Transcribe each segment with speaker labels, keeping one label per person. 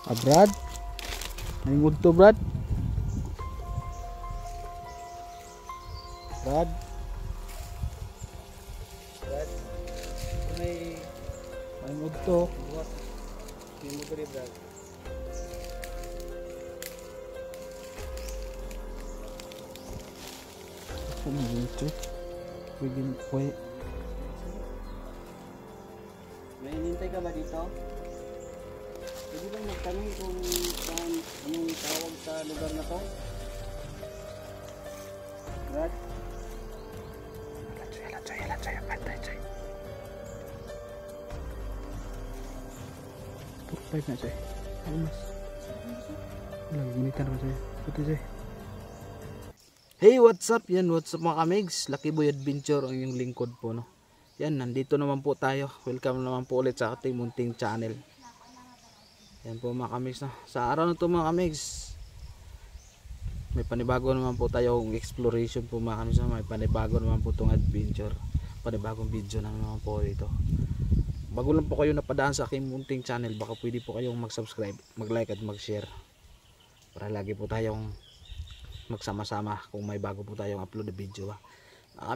Speaker 1: Brad, nangod to Brad. Brad, may nangod to. Hindi mo gari Brad.
Speaker 2: May hinintay ka ba dito? Pwede bang magtanong kung saan, anong tawag sa lugar na to? Brad? Lanchoy, pantay, Choy.
Speaker 1: 5 na Choy. Ano mas? Walang gunitan ko Choy. Puti Choy. Hey, what's up? Yan, what's up mga kamigs? Lucky Boy Adventure ang yung lingkod po, no? Yan, nandito naman po tayo. Welcome naman po ulit sa ating munting channel. Yan po mga kamigs, no? Sa araw na ito mga kamigs, may panibago naman po tayong exploration po mga kamigs, no? May panibago naman po itong adventure. Panibagong video na naman po dito. Bago lang po kayo napadaan sa aking munting channel, baka pwede po kayong mag-subscribe, mag-like at mag-share. Para lagi po tayong magsama-sama kung may bago po tayong upload na video.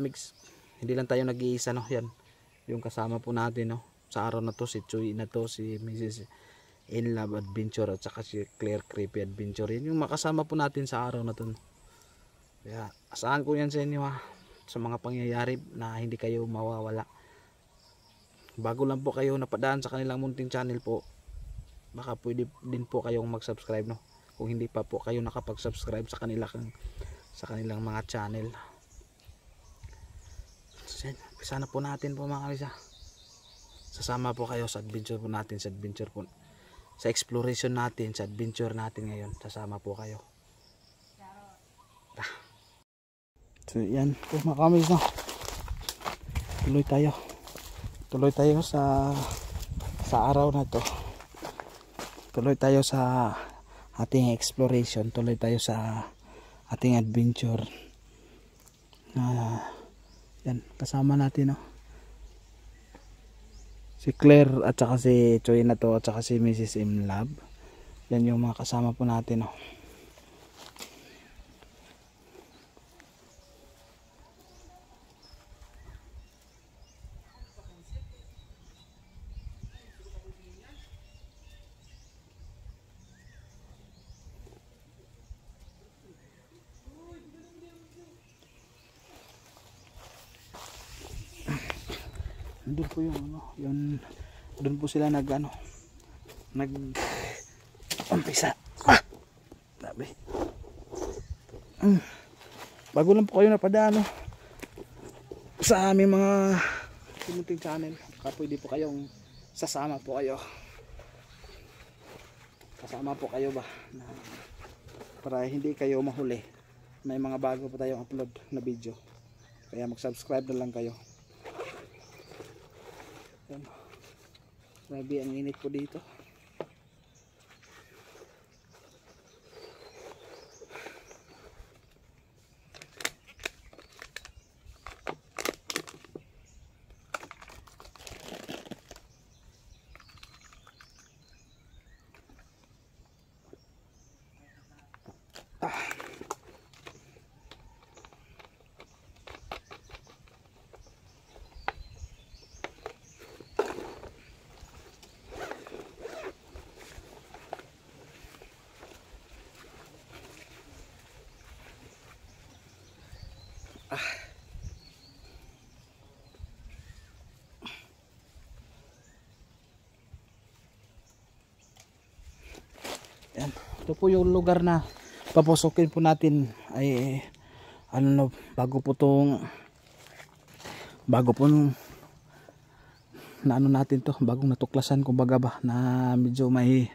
Speaker 1: Mix, hindi lang tayo nag-iisa, no? Yan, yung kasama po natin, no? Sa araw na to, si Choy na to, si Mrs. In Love Adventure at saka si Claire Creepy Adventure. Yan yung makasama po natin sa araw na to, no? Kaya asahan ko yan sa inyo, ha? Sa mga pangyayari na hindi kayo mawawala. Bago lang po kayo napadaan sa kanilang munting channel po, baka pwede din po kayong mag-subscribe, no? Kung hindi pa po kayo nakapag-subscribe sa kanilang mga channel. Sana po natin po mga kalisa. Sasama po kayo sa adventure po natin, sa exploration natin, sa adventure natin ngayon. Sasama po kayo. So yan po mga kalisa. Tuloy tayo sa araw na to. Tuloy tayo sa ating exploration, tuloy tayo sa ating adventure. Yan, kasama natin, no? Si Claire at saka si Choy na to at saka si Mrs. In Love. Yan yung mga kasama po natin, no? Doon po yung doon po sila umpisa. Sabi. Bago lang po kayo napadaan, no? Sa aming mga munting channel, baka pwede po kayong sasama po kayo. Kasama po kayo ba na para hindi kayo mahuli. May mga bago po tayong upload na video. Kaya mag-subscribe na lang kayo. Grabe ang init po dito. Yan, ito po yung lugar na papusukin po natin. Ay bago po na natin to, bagong natuklasan kumbaga ba, na medyo may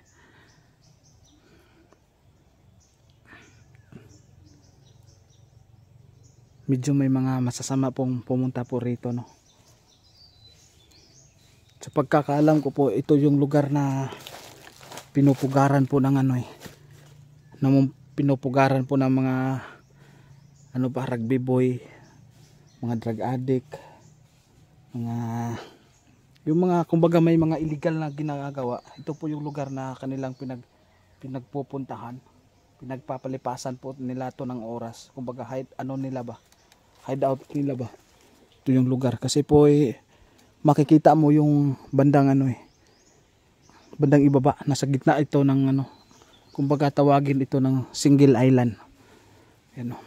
Speaker 1: mga masasama pong pumunta po rito, no? Sa pagkakaalam ko po, ito yung lugar na pinupugaran po ng pinupugaran po ng mga rugby boy, mga drug addict, yung mga kumbaga may mga illegal na ginagawa. Ito po yung lugar na kanilang pinagpupuntahan, pinagpapalipasan po nila to ng oras. Kumbaga hideout nila ba. Ito yung lugar kasi po makikita mo yung bandang bandang ibaba, nasa gitna ito ng kumbaga tawagin ito ng single island. Yan o.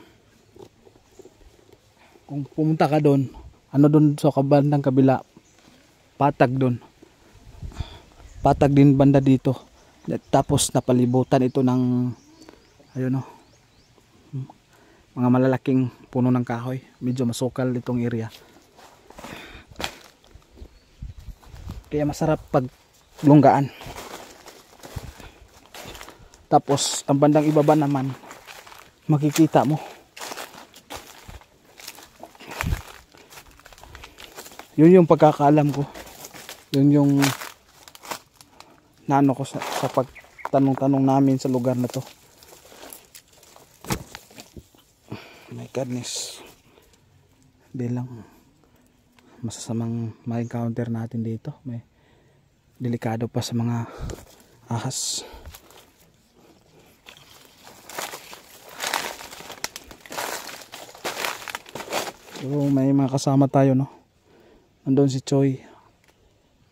Speaker 1: Kung pumunta ka doon, doon sa bandang kabila, patag doon. Patag din banda dito. Tapos napalibutan ito ng mga malalaking puno ng kahoy. Medyo masukal itong area. Kaya masarap pag lunggaan. Tapos ang bandang ibaba naman, makikita mo yun yung pagkakaalam ko, yun yung naano ko sa pagtanong-tanong namin sa lugar na to. My goodness, di lang masasamang ma-encounter natin dito. May delikado pa sa mga ahas. So may mga kasama tayo, no? Andun si Choi,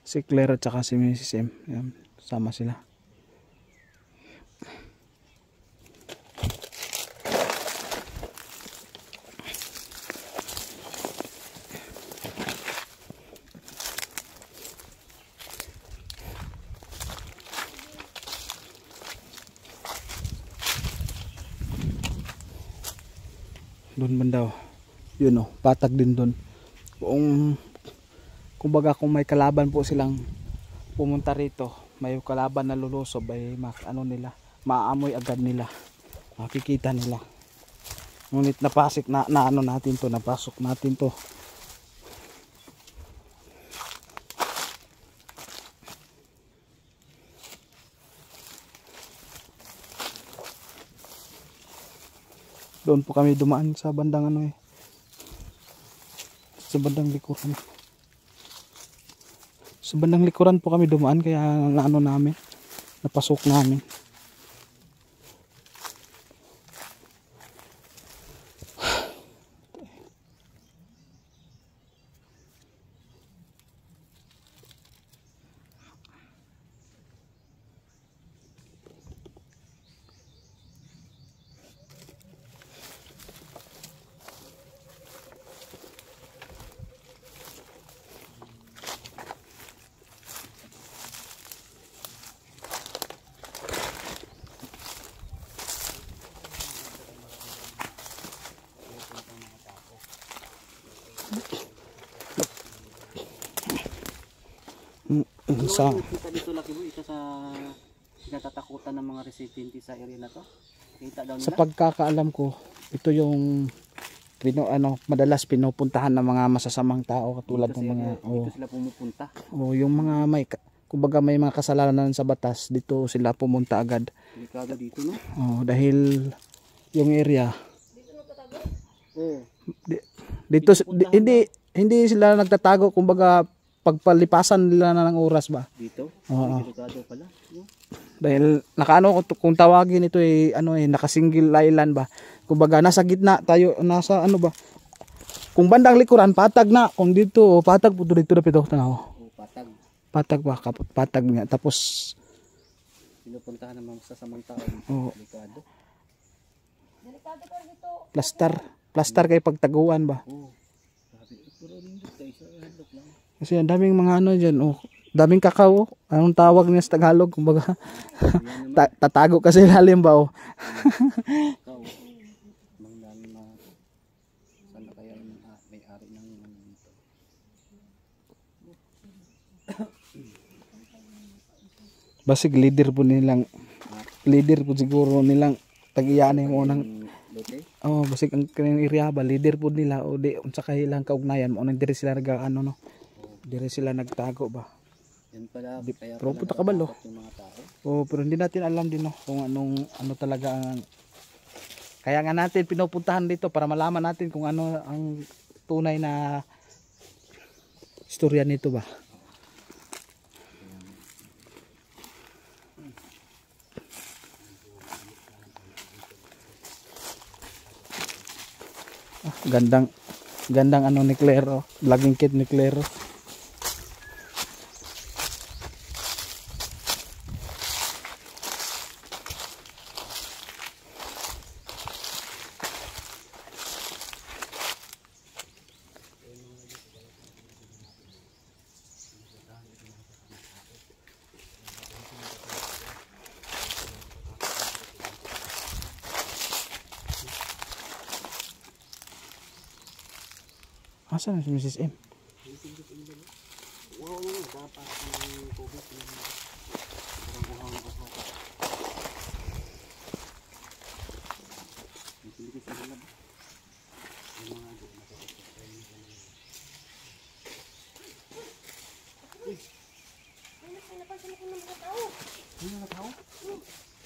Speaker 1: si Claire at saka si Mrs. M. Yan, sama sila. Doon banda, yun patag din doon. Kumbaga kung may kalaban po silang pumunta rito, may kalaban na lulusob, ay maamoy agad nila, makikita nila. Ngunit napasok natin to. Doon po kami dumaan sa bandang sa bandang likuran. Sa bandang likuran po kami dumaan, kaya napasok namin.
Speaker 2: Kita dito laki mo, isa sa kinatatakutan ng mga residente sa area na to. Kita daw nila.
Speaker 1: Sa pagkakaalam ko, ito yung madalas pinupuntahan ng mga masasamang tao katulad ng mga
Speaker 2: dito sila pumupunta.
Speaker 1: Yung mga kumbaga may mga kasalanan sa batas, dito sila pumunta agad.
Speaker 2: Delikado dito, no?
Speaker 1: Dahil yung area
Speaker 2: dito
Speaker 1: hindi sila nagtatago, kumbaga pagpalipasan nila na ng oras ba
Speaker 2: dito. Delikado pala, no?
Speaker 1: Dahil kung tawagin ito naka-single island ba, kumbaga nasa gitna tayo, nasa kung bandang likuran patag na, kung dito patag po dito na pito tanaw. Patag ba, patag nga, tapos
Speaker 2: pinupuntahan ng mga sasamang tao. Delikado pa dito.
Speaker 1: Plaster kay pagtaguan ba. Kasi ang daming mga dyan, daming kakao, anong tawag niya sa Tagalog, kumbaga tatago kasi lalim ba
Speaker 2: sana kaya may-ari ng dito.
Speaker 1: Basig leader po siguro nilang tag-iyaan mo nang basig ang kanyang area ba, leader po nila o di unsa kay ilang kaugnayan mo nang dire sila dire sila nagtago ba.
Speaker 2: Yan pala, kaya
Speaker 1: pero puta ka ba
Speaker 2: yung mga tao.
Speaker 1: Pero hindi natin alam din kung ano talaga ang kaya nga natin pinupuntahan dito para malaman natin kung ano ang tunay na istorya nito ba. Gandang ano ni Claire, oh. Vlogging kit ni Claire. Asan na si Mrs. M?
Speaker 2: Wow, dapat ang tubig. Parang uhang ako. Dikit sa lab. Yung mga doon nakakapagpapay nila. Uy! Ay, napansin ako ng mga tao. Ano mga tao?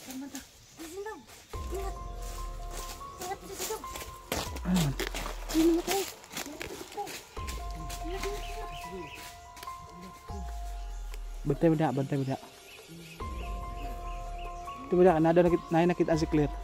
Speaker 2: Saan ba ito? Ingat! Ingat! Ingat dito dito!
Speaker 1: Ano man?
Speaker 2: Ano mga tao?
Speaker 1: Bantay mo na. Ito mo na, nakita si Claire.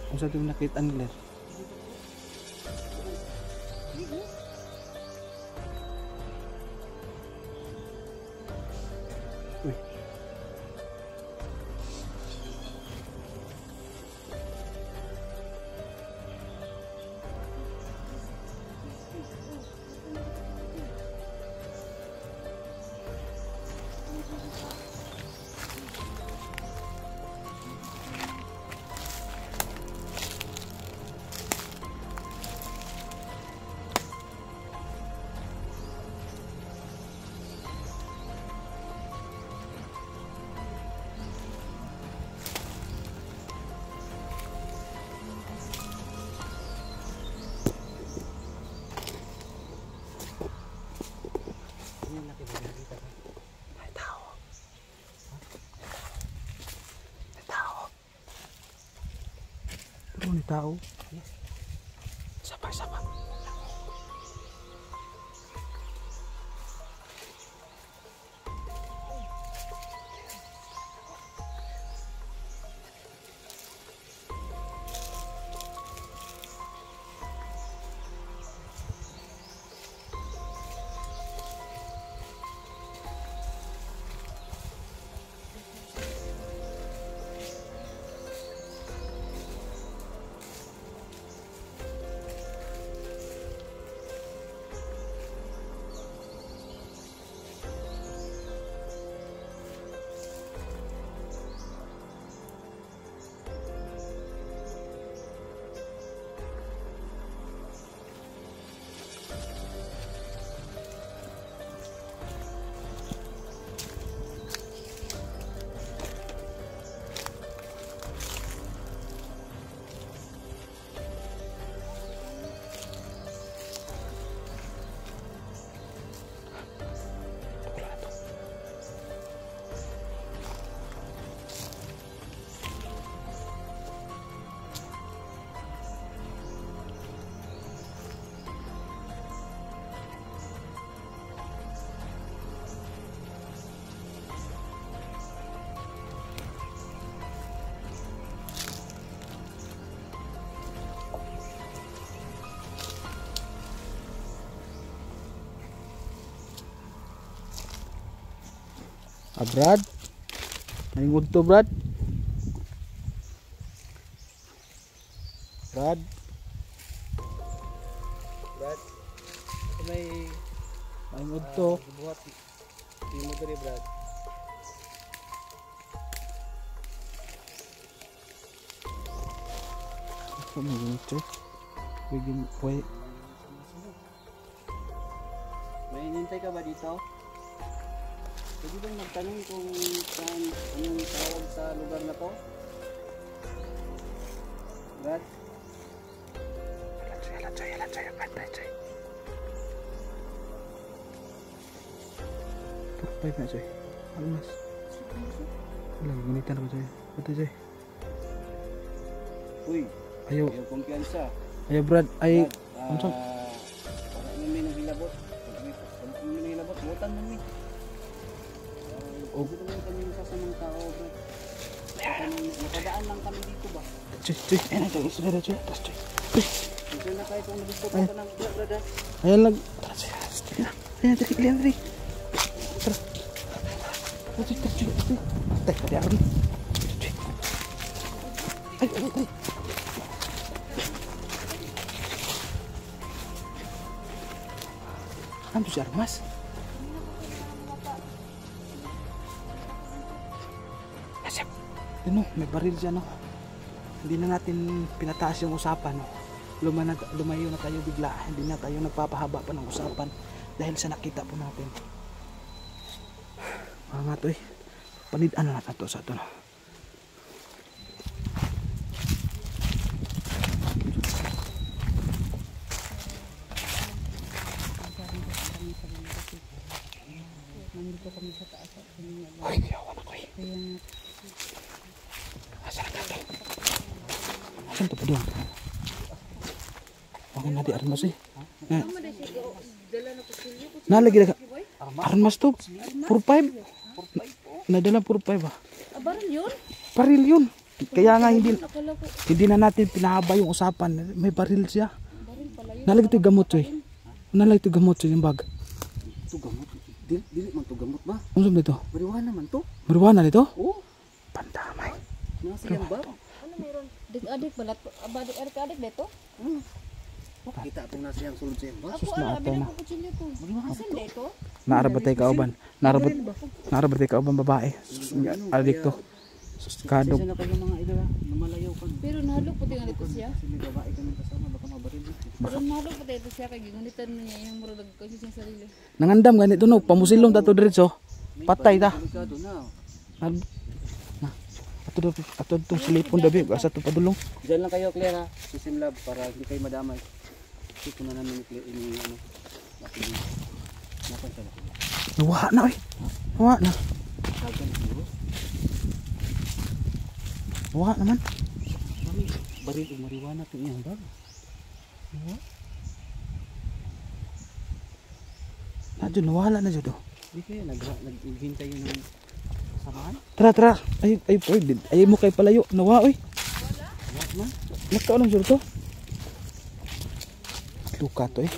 Speaker 1: Kung saan ito mo nakita ang Claire? Uy. May tao. Sapa. Brad? Nalingod to, Brad? Brad?
Speaker 2: May
Speaker 1: Nalingod to.
Speaker 2: buhat. Di mo dali, Brad.
Speaker 1: Ito may ginito. Bigyan ko.
Speaker 2: May hinintay ka ba dito? Pwede bang magtanong kung saan, anong tawag sa lugar na to? Brad?
Speaker 1: Yalan, Choy. Bantay, Choy. Five na Joy. Almas. Wala, gunitan ko Joy. Ito Joy.
Speaker 3: Uy,
Speaker 1: Ayaw.
Speaker 3: ayaw kumpiyansa.
Speaker 1: Ayaw Brad. Ay.
Speaker 3: Brad,
Speaker 1: Ano?
Speaker 3: para namin ang hilabot. Pag namin ang hilabot, butan namin. Huwag naman kami sasamang tao, Brad. Nakadaan lang kami dito ba?
Speaker 1: Joy, Joy. Ayan na Joy. Isa na Joy. Tapos Joy. Uy.
Speaker 3: Ito na kayo kung nabispo pa ng Brad, ha?
Speaker 1: Ayan lang. Tara Joy. Joy na. Ayan, Joy. Ayan, Joy. Tara. Tara Joy. Tara Joy. Joy. Tay, pati ako rin. Joy. Ay, ay, ay. Ano si Armas? Asap. Ano, may baril siya no. Hindi na natin pinataas yung usapan no. Lumayo na tayo bigla. Hindi na tayo nagpapahaba pa ng usapan dahil sa nakita po natin. Mga nga to eh. Panidaan na natin to sa ito no.
Speaker 2: Nandito kami sa taas at kanina.
Speaker 1: Ay, kayawan ako eh.
Speaker 2: Kaya
Speaker 1: Asan na tayo? Asan to pa doon? Huwag na di armas eh. Nalagi na ka. Armas to. 4-5. Nadala 4-5 ah.
Speaker 2: abaran yun?
Speaker 1: Baril yun. Kaya nga
Speaker 2: Akala ko
Speaker 1: hindi na natin pinahaba yung usapan. May baril siya.
Speaker 2: baril pala yun.
Speaker 1: Nalagi to gamot eh. Nalagi to gamot sa yung bag.
Speaker 3: Ito gamot. Dili man to gamot ba?
Speaker 1: Ano sabi nito?
Speaker 3: Mariwana man to.
Speaker 1: Marijuana nito?
Speaker 3: Oo.
Speaker 1: Pandamay.
Speaker 3: Nasa yan ba?
Speaker 2: Ano meron? Adik balat. Adik dito?
Speaker 3: Kita itong nasa yung sulod sa yan ba?
Speaker 2: Ako
Speaker 1: na
Speaker 2: ala,
Speaker 1: atay na.
Speaker 2: binang ko kutsilyo ko. Asan dito?
Speaker 1: Naarabat tayo kauban. Naarabat tayo kauban babae. Adikto. Kadog.
Speaker 3: Kasi na kayo mga idol ha. Namalayaw ka.
Speaker 2: Pero nahalo po nga dito siya.
Speaker 3: Kasi may babae kami kasama. Baka mabaril.
Speaker 2: Pero nahalo po dito siya kay gingunitan niya yung murag kasi siyang sarili.
Speaker 1: Nangandam ganito no. Pamusilong tato diretso. Patay ta.
Speaker 3: Delikado na.
Speaker 1: Ato itong silipon dabi. Asa ito padulong.
Speaker 3: Diyan lang kayo, Claire ha. Susim lab para hindi kayo madamay. Kasi kung na namin ini ano. Bakit napan siya bakit?
Speaker 1: Nawa na oy. Nawa na.
Speaker 3: Kagan siguro.
Speaker 1: Nawa naman.
Speaker 3: Mami, baril o mariwana ito iyang bag.
Speaker 1: Nadyo nawala na dyan.
Speaker 3: Hindi kayo naghintay yun ng samahan?
Speaker 1: Tara. Ay mo kay palayo. Nawa oy.
Speaker 3: Wala man.
Speaker 1: Nagkaon lang dyan to. Luka to eh.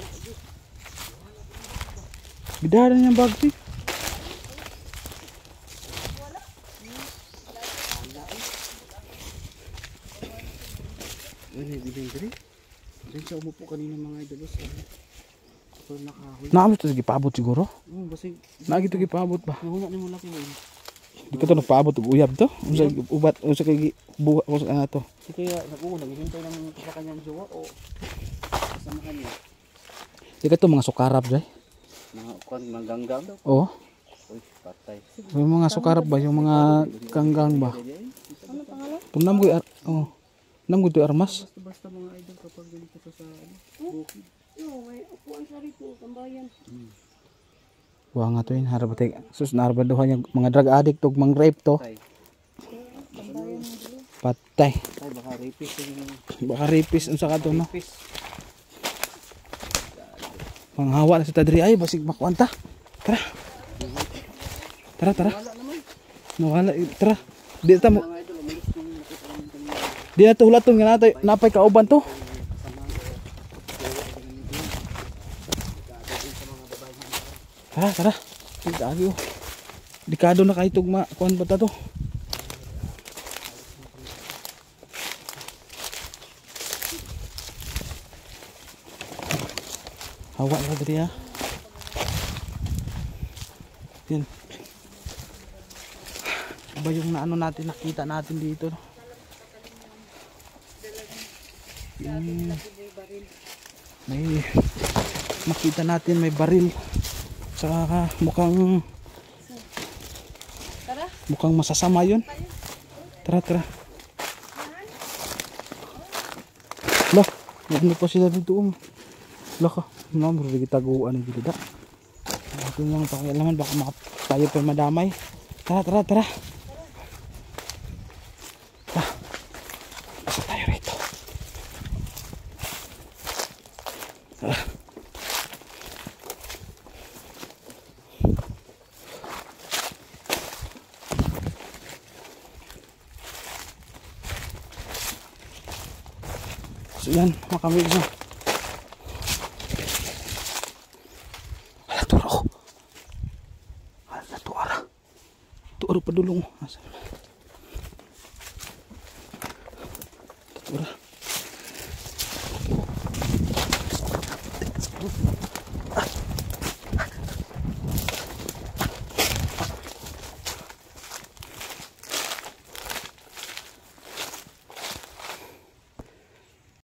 Speaker 1: Bidara niyang bag to eh.
Speaker 3: Ano yung bilhin diri? Diyan siya umupo kanina mga idolos. Pero nakahoy.
Speaker 1: Naamot to sige paabot siguro.
Speaker 3: Basig.
Speaker 1: Naagi to gipaabot ba?
Speaker 3: Nahuna ni mo laki mo.
Speaker 1: Di ko to nagpaabot og uyab to. Unsa ubat unsa kay buha ko sa to.
Speaker 3: Si kaya naghihintay ng sa kanyang jowa o kasamahan niya.
Speaker 1: Di ka to mga sukarap jay.
Speaker 3: Mga ganggang.
Speaker 1: Oo.
Speaker 3: Uy, patay.
Speaker 1: Yung mga sukarap ba yung mga ganggang ba?
Speaker 2: Ano pangalan?
Speaker 1: Tumnam ko oh. Nam ko to armas.
Speaker 3: Basta mga idol kapag ganito sa bukid.
Speaker 2: No, may upuan sa rito, tambayan.
Speaker 1: Wa nga to yun harap tay. Sus narbaduhan yung mga drug addict tug mang rape to.
Speaker 3: Patay.
Speaker 2: Tambayan mo dito.
Speaker 1: Patay.
Speaker 3: Ay, baka rapist yung
Speaker 1: Baka rapist unsa ka to no.
Speaker 3: rapist.
Speaker 1: Panghawa na sa tadri ay basig makuanta. Tara. Tara.
Speaker 3: Wala naman.
Speaker 1: Nawala tara. Di ta mo.
Speaker 3: Mga idol, umalis yung nakita namin kanina.
Speaker 1: Di na to hulaton nga natay napay kauban to. Tara. Dagi oh. Dikado na kay tugma kuan ba ta to? Hawa na diri ha. Yan. Iba yung naano natin nakita natin dito. May makita natin may baril sa mukhang masasama yun. Tara. Lah, ano pa sila dito? Lah ka, namuro lagi taguan dito da. Atin lang pakialaman baka tayo pa madamay. Tara, tara, tara. Tara. Pasok tayo rito. Tara. So yan, mga kamigs. Hala, turo. Hala, tuara. Tuara pa dulong. Asa? Tuara.